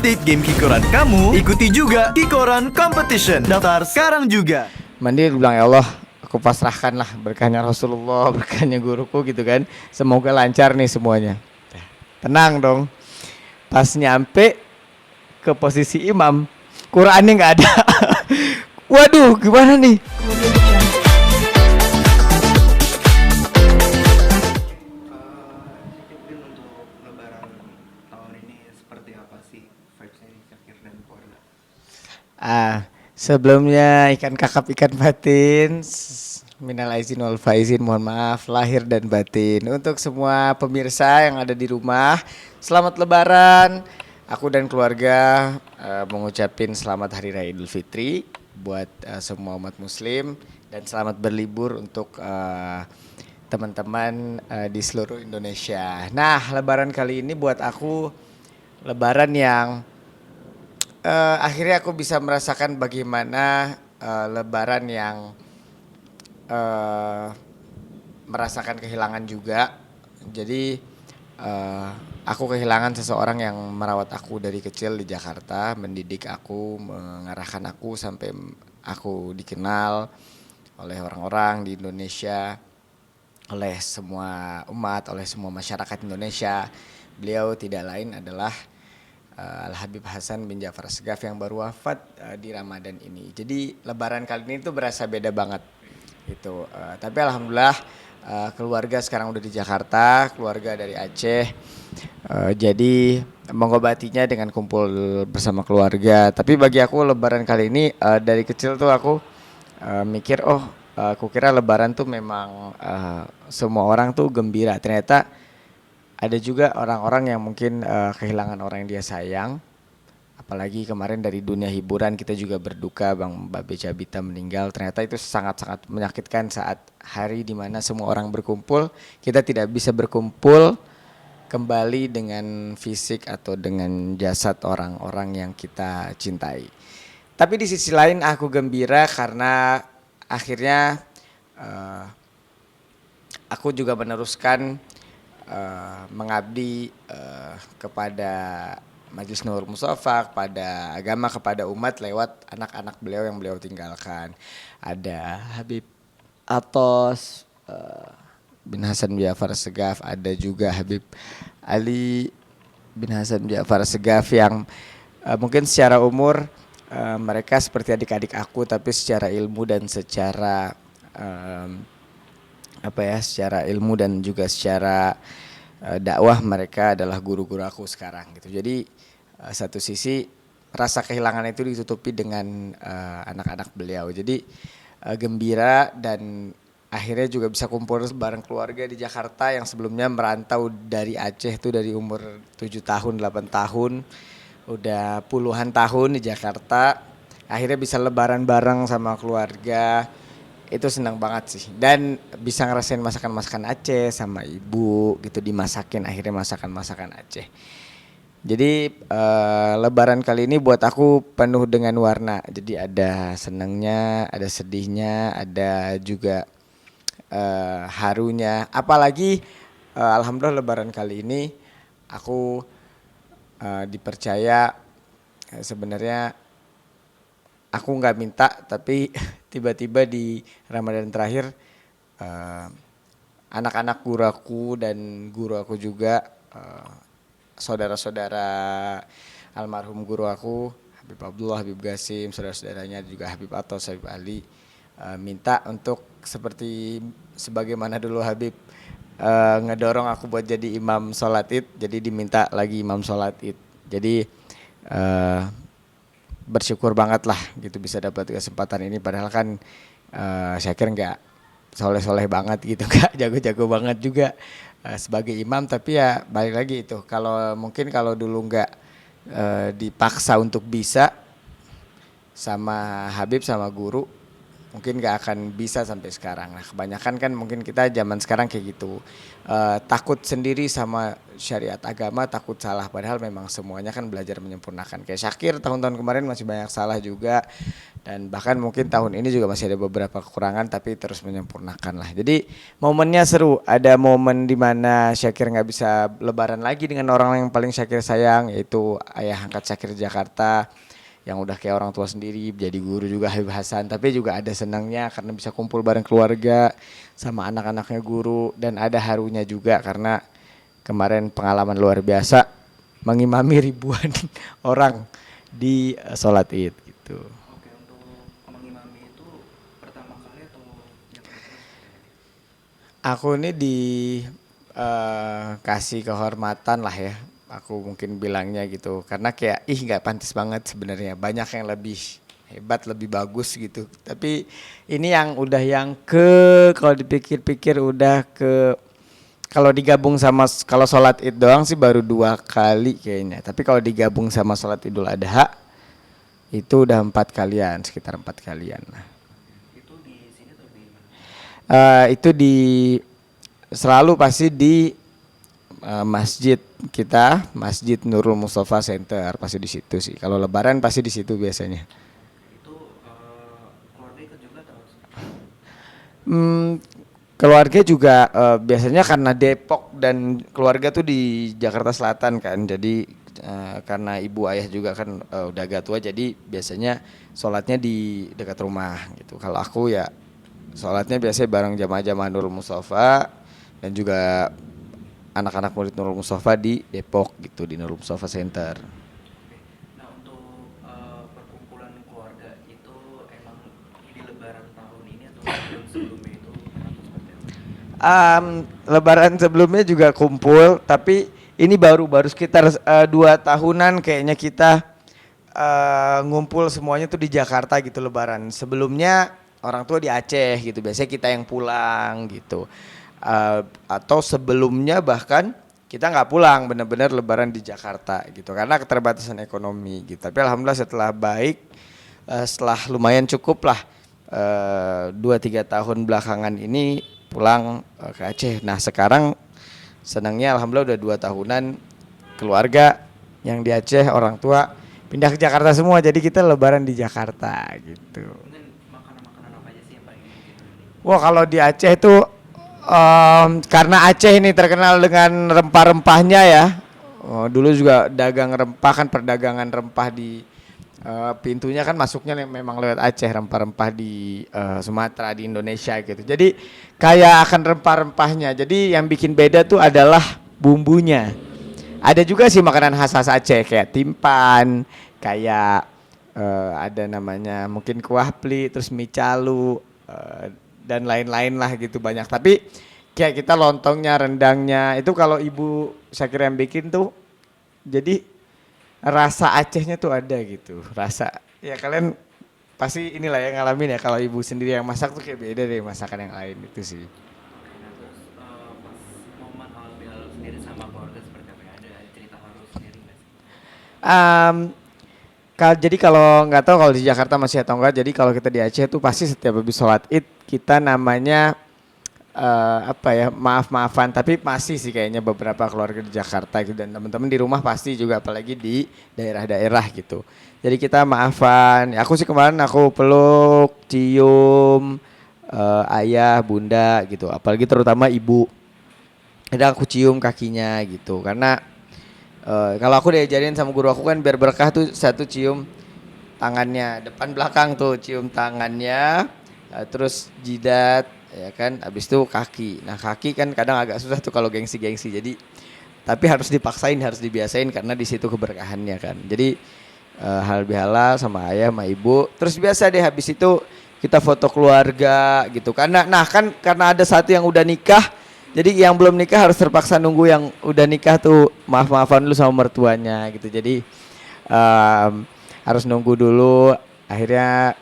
update game Kikoran kamu, ikuti juga Kikoran Competition. Daftar sekarang juga. Mandi bilang, ya Allah, aku pasrahkan lah berkahnya Rasulullah, berkahnya guruku gitu kan. Semoga lancar nih semuanya. Tenang dong. Pas nyampe ke posisi imam, Qurannya nggak ada. Waduh, gimana nih? Untuk lebaran tahun ini seperti apa sih vibes-nya di Syakir dan keluarga? Sebelumnya ikan kakap ikan batin, minal aizin wal faizin, mohon maaf lahir dan batin. Untuk semua pemirsa yang ada di rumah, selamat lebaran. Aku dan keluarga mengucapin selamat Hari Raya Idul Fitri buat semua umat muslim, dan selamat berlibur untuk teman-teman di seluruh Indonesia. Nah, lebaran kali ini buat aku lebaran yang akhirnya aku bisa merasakan bagaimana lebaran yang merasakan kehilangan juga. Jadi aku kehilangan seseorang yang merawat aku dari kecil di Jakarta, mendidik aku, mengarahkan aku sampai aku dikenal oleh orang-orang di Indonesia, oleh semua umat, oleh semua masyarakat Indonesia. Beliau tidak lain adalah Al-Habib Hasan bin Ja'far Assegaf yang baru wafat di Ramadan ini. Jadi lebaran kali ini tuh berasa beda banget gitu. Tapi alhamdulillah keluarga sekarang udah di Jakarta, keluarga dari Aceh. Jadi mengobatinya dengan kumpul bersama keluarga. Tapi bagi aku lebaran kali ini dari kecil tuh aku mikir, aku kira lebaran tuh memang semua orang tuh gembira. Ternyata ada juga orang-orang yang mungkin kehilangan orang yang dia sayang. Apalagi kemarin dari dunia hiburan kita juga berduka Bang Babe Cabita meninggal. Ternyata itu sangat-sangat menyakitkan saat hari dimana semua orang berkumpul, kita tidak bisa berkumpul kembali dengan fisik atau dengan jasad orang-orang yang kita cintai. Tapi di sisi lain aku gembira karena akhirnya aku juga meneruskan mengabdi kepada Majelis Nur Mustafa, kepada agama, kepada umat lewat anak-anak beliau yang beliau tinggalkan. Ada Habib Atos bin Hasan bin Ja'far Assegaf, ada juga Habib Ali bin Hasan bin Ja'far Assegaf yang mungkin secara umur mereka seperti adik-adik aku, tapi secara ilmu dan secara secara ilmu dan juga secara dakwah mereka adalah guru-guru aku sekarang gitu. Jadi satu sisi rasa kehilangan itu ditutupi dengan anak-anak beliau. Jadi gembira dan akhirnya juga bisa kumpul bareng keluarga di Jakarta yang sebelumnya merantau dari Aceh tuh dari umur 7 tahun, 8 tahun, udah puluhan tahun di Jakarta. Akhirnya bisa lebaran bareng sama keluarga. Itu senang banget sih, dan bisa ngerasain masakan-masakan Aceh sama ibu gitu, dimasakin akhirnya masakan-masakan Aceh. Jadi lebaran kali ini buat aku penuh dengan warna. Jadi ada senangnya, ada sedihnya, ada juga harunya. Apalagi alhamdulillah lebaran kali ini aku dipercaya sebenarnya aku nggak minta, tapi tiba-tiba di Ramadan terakhir anak-anak guru aku dan guru aku juga, saudara-saudara almarhum guru aku Habib Abdullah, Habib Gasim, saudara-saudaranya juga Habib Atos, Habib Ali, minta untuk seperti sebagaimana dulu Habib ngedorong aku buat jadi imam sholat id, jadi diminta lagi imam sholat id. Jadi bersyukur banget lah gitu bisa dapat kesempatan ini, padahal kan Syakir nggak soleh-soleh banget gitu, nggak jago-jago banget juga sebagai imam. Tapi ya balik lagi itu, kalau mungkin kalau dulu nggak dipaksa untuk bisa sama Habib sama guru, mungkin gak akan bisa sampai sekarang. Nah kebanyakan kan mungkin kita zaman sekarang kayak gitu. Takut sendiri sama syariat agama, takut salah. Padahal memang semuanya kan belajar menyempurnakan. Kayak Syakir tahun-tahun kemarin masih banyak salah juga. Dan bahkan mungkin tahun ini juga masih ada beberapa kekurangan tapi terus menyempurnakan lah. Jadi momennya seru. Ada momen dimana Syakir gak bisa lebaran lagi dengan orang yang paling Syakir sayang, yaitu ayah angkat Syakir di Jakarta, yang udah kayak orang tua sendiri, jadi guru juga Habib Hasan. Tapi juga ada senangnya karena bisa kumpul bareng keluarga sama anak-anaknya guru, dan ada harunya juga karena kemarin pengalaman luar biasa mengimami ribuan orang di sholat Id gitu. Oke, untuk mengimami itu pertama kali atau yang kedua? Aku ini kasih kehormatan lah ya, aku mungkin bilangnya gitu, karena kayak nggak pantas banget sebenarnya, banyak yang lebih hebat, lebih bagus gitu. Tapi ini yang udah kalau dipikir-pikir udah kalau digabung sama, kalau sholat id doang sih baru 2 kali kayaknya. Tapi kalau digabung sama sholat Idul Adha itu udah 4 kalian, sekitar 4 kalian. Itu di sini atau di mana? Itu selalu pasti di masjid kita, Masjid Nurul Mustafa Center, pasti di situ sih. Kalau lebaran pasti di situ biasanya. Itu keluarga ikut juga atau? Keluarga juga biasanya karena Depok dan keluarga tuh di Jakarta Selatan kan. Jadi karena ibu ayah juga kan udah agak tua, jadi biasanya sholatnya di dekat rumah gitu. Kalau aku ya sholatnya biasanya bareng jamaah-jamaah Nurul Mustafa dan juga anak-anak murid Nurul Mustafa di Depok gitu, di Nurul Mustafa Center. Nah, untuk perkumpulan keluarga itu emang di lebaran tahun ini atau sebelumnya itu atau seperti apa? Lebaran sebelumnya juga kumpul, tapi ini baru sekitar 2 tahunan kayaknya kita ngumpul semuanya tuh di Jakarta gitu lebaran. Sebelumnya orang tua di Aceh gitu, biasanya kita yang pulang gitu. Atau sebelumnya bahkan kita nggak pulang, benar-benar lebaran di Jakarta gitu karena keterbatasan ekonomi gitu. Tapi alhamdulillah setelah baik, setelah lumayan cukup lah 2-3 tahun belakangan ini pulang ke Aceh. Nah sekarang senangnya alhamdulillah udah 2 tahunan keluarga yang di Aceh, orang tua pindah ke Jakarta semua, jadi kita lebaran di Jakarta gitu. Mungkin makanan-makanan apa aja sih yang paling gitu? Wah kalau di Aceh itu karena Aceh ini terkenal dengan rempah-rempahnya ya. Dulu juga dagang rempah kan, perdagangan rempah di pintunya kan masuknya memang lewat Aceh, rempah-rempah di Sumatera, di Indonesia gitu. Jadi kayak akan rempah-rempahnya. Jadi yang bikin beda tuh adalah bumbunya. Ada juga sih makanan khas Aceh kayak timpan, kayak ada namanya mungkin kuah pli, terus mie calu, dan lain-lain lah gitu banyak. Tapi kayak kita lontongnya, rendangnya itu kalau ibu saya kira yang bikin tuh, jadi rasa Acehnya tuh ada gitu. Rasa ya kalian pasti inilah yang ngalamin ya, kalau ibu sendiri yang masak tuh kayak beda dari masakan yang lain itu sih. Nah, terus pas momen halal sendiri sama keluarga seperti apa ya? Ada cerita haru sendiri nggak sih? Jadi kalau nggak tahu kalau di Jakarta masih atau enggak, jadi kalau kita di Aceh tuh pasti setiap habis sholat id kita namanya maaf-maafan, tapi masih sih kayaknya beberapa keluarga di Jakarta gitu, dan teman-teman di rumah pasti juga, apalagi di daerah-daerah gitu. Jadi kita maafan. Ya, aku sih kemarin aku peluk, cium ayah, bunda gitu, apalagi terutama ibu. Ada aku cium kakinya gitu, karena kalau aku diajarin sama guru aku kan biar berkah tuh satu cium tangannya depan belakang tuh, cium tangannya, terus jidat ya kan, habis itu kaki. Nah kaki kan kadang agak susah tuh kalau gengsi-gengsi, jadi tapi harus dipaksain, harus dibiasain karena di situ keberkahannya kan. Jadi halal bihalal sama ayah sama ibu, terus biasa deh habis itu kita foto keluarga gitu. Karena ada satu yang udah nikah, jadi yang belum nikah harus terpaksa nunggu yang udah nikah tuh maaf-maafan dulu sama mertuanya gitu. Jadi harus nunggu dulu. Akhirnya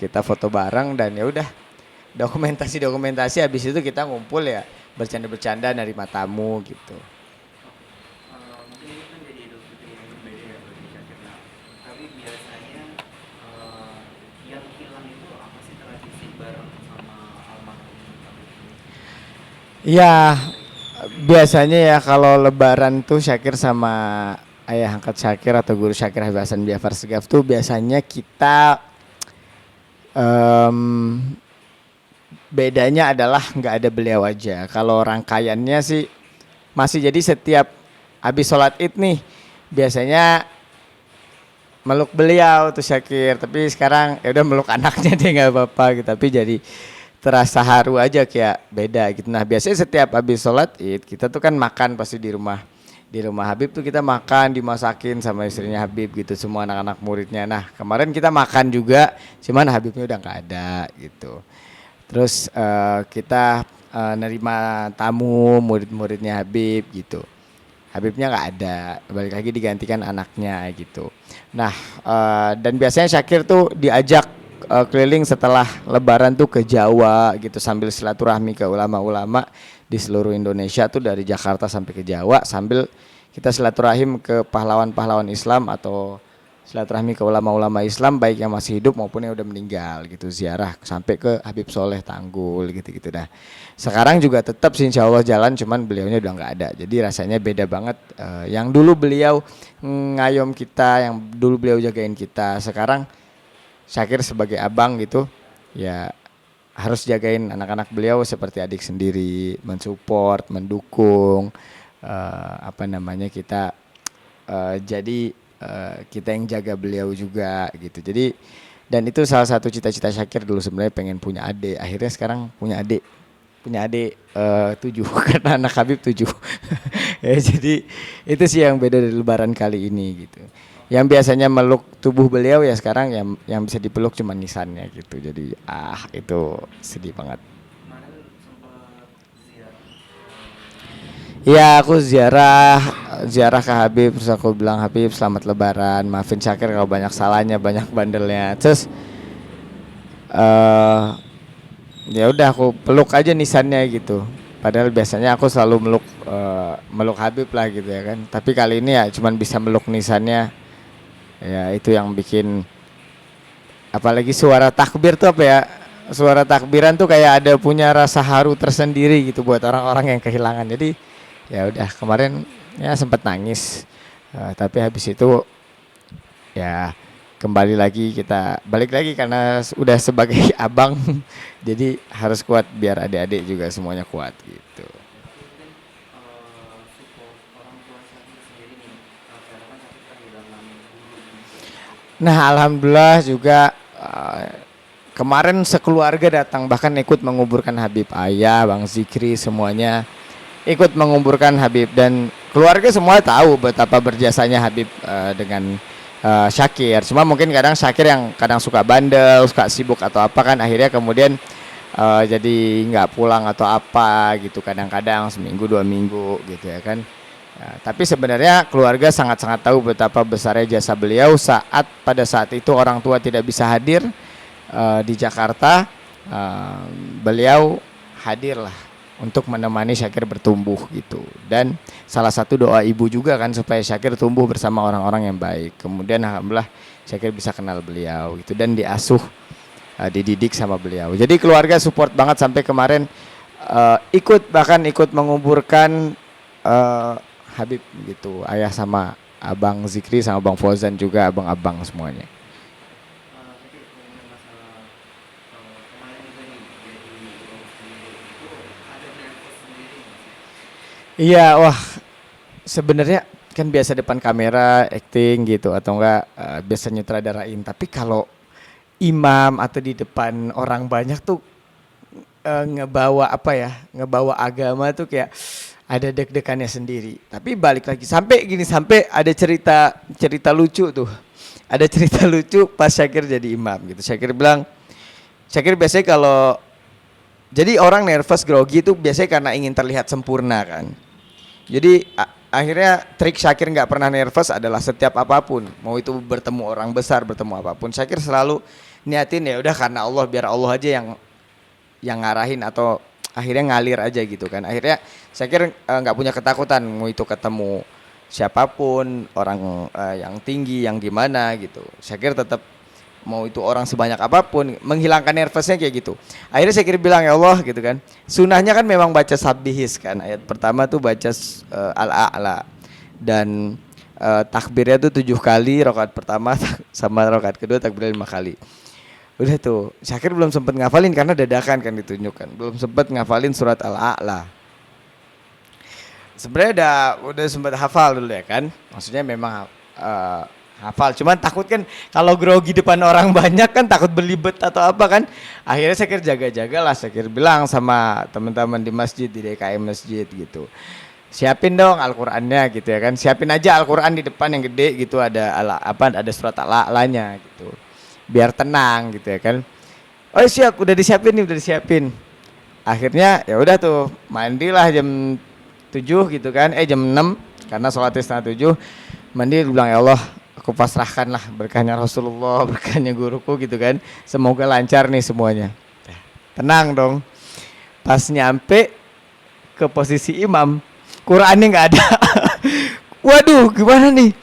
kita foto bareng dan ya udah dokumentasi. Habis itu kita ngumpul ya bercanda-bercanda nerima tamu gitu. Mungkin ini kan jadi Idul Fitri yang berbeda ya bagi Syakir. Nah, tapi biasanya yang hilang itu apa sih tradisi Ya, biasanya ya kalau lebaran tuh Syakir sama ayah angkat Syakir atau guru Syakir Habib Hasan Biafar Segaf tuh biasanya kita em, bedanya adalah nggak ada beliau aja. Kalau rangkaiannya sih masih jadi setiap habis sholat id nih biasanya meluk beliau tuh Syakir. Tapi sekarang ya udah meluk anaknya deh nggak apa-apa gitu. Tapi jadi terasa haru aja kayak beda gitu. Nah biasanya setiap habis sholat id kita tuh kan makan pasti di rumah Habib tuh kita makan dimasakin sama istrinya Habib gitu semua anak-anak muridnya. Nah kemarin kita makan juga cuman Habibnya udah nggak ada gitu. Terus kita nerima tamu murid-muridnya Habib gitu. Habibnya nggak ada, balik lagi digantikan anaknya gitu. Nah dan biasanya Syakir tuh diajak keliling setelah Lebaran tuh ke Jawa gitu sambil silaturahmi ke ulama-ulama di seluruh Indonesia tuh dari Jakarta sampai ke Jawa sambil kita silaturahim ke pahlawan-pahlawan Islam atau silaturahmi ke ulama-ulama Islam baik yang masih hidup maupun yang udah meninggal gitu ziarah sampai ke Habib Soleh Tanggul gitu-gitu dah. Sekarang juga tetap sih insya Allah jalan cuman beliaunya udah nggak ada jadi rasanya beda banget yang dulu beliau ngayom kita yang dulu beliau jagain kita sekarang Syakir sebagai abang gitu ya harus jagain anak-anak beliau seperti adik sendiri, mensupport, mendukung, apa namanya kita jadi kita yang jaga beliau juga gitu. Jadi dan itu salah satu cita-cita Syakir dulu sebenarnya pengen punya adik. Akhirnya sekarang punya adik 7 karena anak Habib 7. Ya, jadi itu sih yang beda dari Lebaran kali ini gitu. Yang biasanya meluk tubuh beliau ya sekarang yang bisa dipeluk cuma nisannya gitu. Jadi itu sedih banget. Kemarin sempat ziarah. Iya aku ziarah ke Habib terus aku bilang Habib selamat Lebaran maafin Syakir kalau banyak salahnya banyak bandelnya terus ya udah aku peluk aja nisannya gitu padahal biasanya aku selalu meluk Habib lah gitu ya kan tapi kali ini ya cuman bisa meluk nisannya ya itu yang bikin apalagi suara takbir tuh apa ya suara takbiran tuh kayak ada punya rasa haru tersendiri gitu buat orang-orang yang kehilangan jadi ya udah kemarin ya sempat nangis tapi habis itu ya kembali lagi kita balik lagi karena udah sebagai abang jadi harus kuat biar adik-adik juga semuanya kuat gitu. Mungkin support orang tua Syakir sendiri nih. Karena kan Syakir kehilangan guru. Nah alhamdulillah juga kemarin sekeluarga datang bahkan ikut menguburkan Habib ayah, Bang Zikri semuanya ikut menguburkan Habib dan keluarga semua tahu betapa berjasanya Habib dengan Syakir. Cuma mungkin kadang Syakir yang kadang suka bandel, suka sibuk atau apa kan akhirnya kemudian jadi nggak pulang atau apa gitu kadang-kadang seminggu 2 minggu gitu ya kan. Tapi sebenarnya keluarga sangat-sangat tahu betapa besarnya jasa beliau pada saat itu orang tua tidak bisa hadir di Jakarta, beliau hadirlah untuk menemani Syakir bertumbuh gitu. Dan salah satu doa ibu juga kan supaya Syakir tumbuh bersama orang-orang yang baik. Kemudian alhamdulillah Syakir bisa kenal beliau gitu dan diasuh, dididik sama beliau. Jadi keluarga support banget sampai kemarin bahkan ikut menguburkan Habib gitu. Ayah sama Abang Zikri sama Bang Fauzan juga abang-abang semuanya. Tapi ngomongin masalah kemarin juga nih jadi imam sendiri itu ada nervous sendiri nggak sih? Iya, wah sebenarnya kan biasa depan kamera acting gitu atau enggak biasa nyutradarain. Tapi kalau imam atau di depan orang banyak tuh ngebawa apa ya? Ngebawa agama tuh kayak ada deg-degannya sendiri. Tapi balik lagi sampai ada cerita lucu tuh. Ada cerita lucu pas Syakir jadi imam gitu. Syakir biasanya kalau jadi orang nervous grogi itu biasanya karena ingin terlihat sempurna kan. Jadi akhirnya trik Syakir nggak pernah nervous adalah setiap apapun, mau itu bertemu orang besar, bertemu apapun, Syakir selalu niatin ya udah karena Allah biar Allah aja yang ngarahin atau akhirnya ngalir aja gitu kan. Akhirnya Syakir nggak punya ketakutan mau itu ketemu siapapun orang yang tinggi yang gimana gitu. Syakir tetap mau itu orang sebanyak apapun, menghilangkan nervousnya kayak gitu. Akhirnya saya kira bilang, ya Allah gitu kan. Sunnahnya kan memang baca sabbihis kan. Ayat pertama tuh baca al-a'la dan takbirnya tuh 7 kali, rakaat pertama sama rakaat kedua takbirnya 5 kali. Udah tuh, Syakir belum sempat ngafalin karena dadakan kan ditunjukkan. Belum sempat ngafalin surat al-a'la. Sebenarnya udah sempat hafal dulu ya kan. Maksudnya memang hafal, cuman takut kan kalau grogi depan orang banyak kan takut belibet atau apa kan. Akhirnya Syakir jaga-jagalah, Syakir bilang sama teman-teman di masjid, di DKM masjid gitu. Siapin dong Al-Qur'annya gitu ya kan. Siapin aja Al-Qur'an di depan yang gede gitu, ada ada surat al-a'lanya gitu. Biar tenang gitu ya kan. Oh siap, udah disiapin nih, udah disiapin. Akhirnya ya udah tuh, mandilah jam 7 gitu kan, jam 6 karena sholatnya setengah 7. Mandi bilang, ya Allah, aku pasrahkan lah berkahnya Rasulullah, berkahnya guruku gitu kan. Semoga lancar nih semuanya. Tenang dong. Pas nyampe ke posisi imam, Qur'annya nggak ada. Waduh, gimana nih?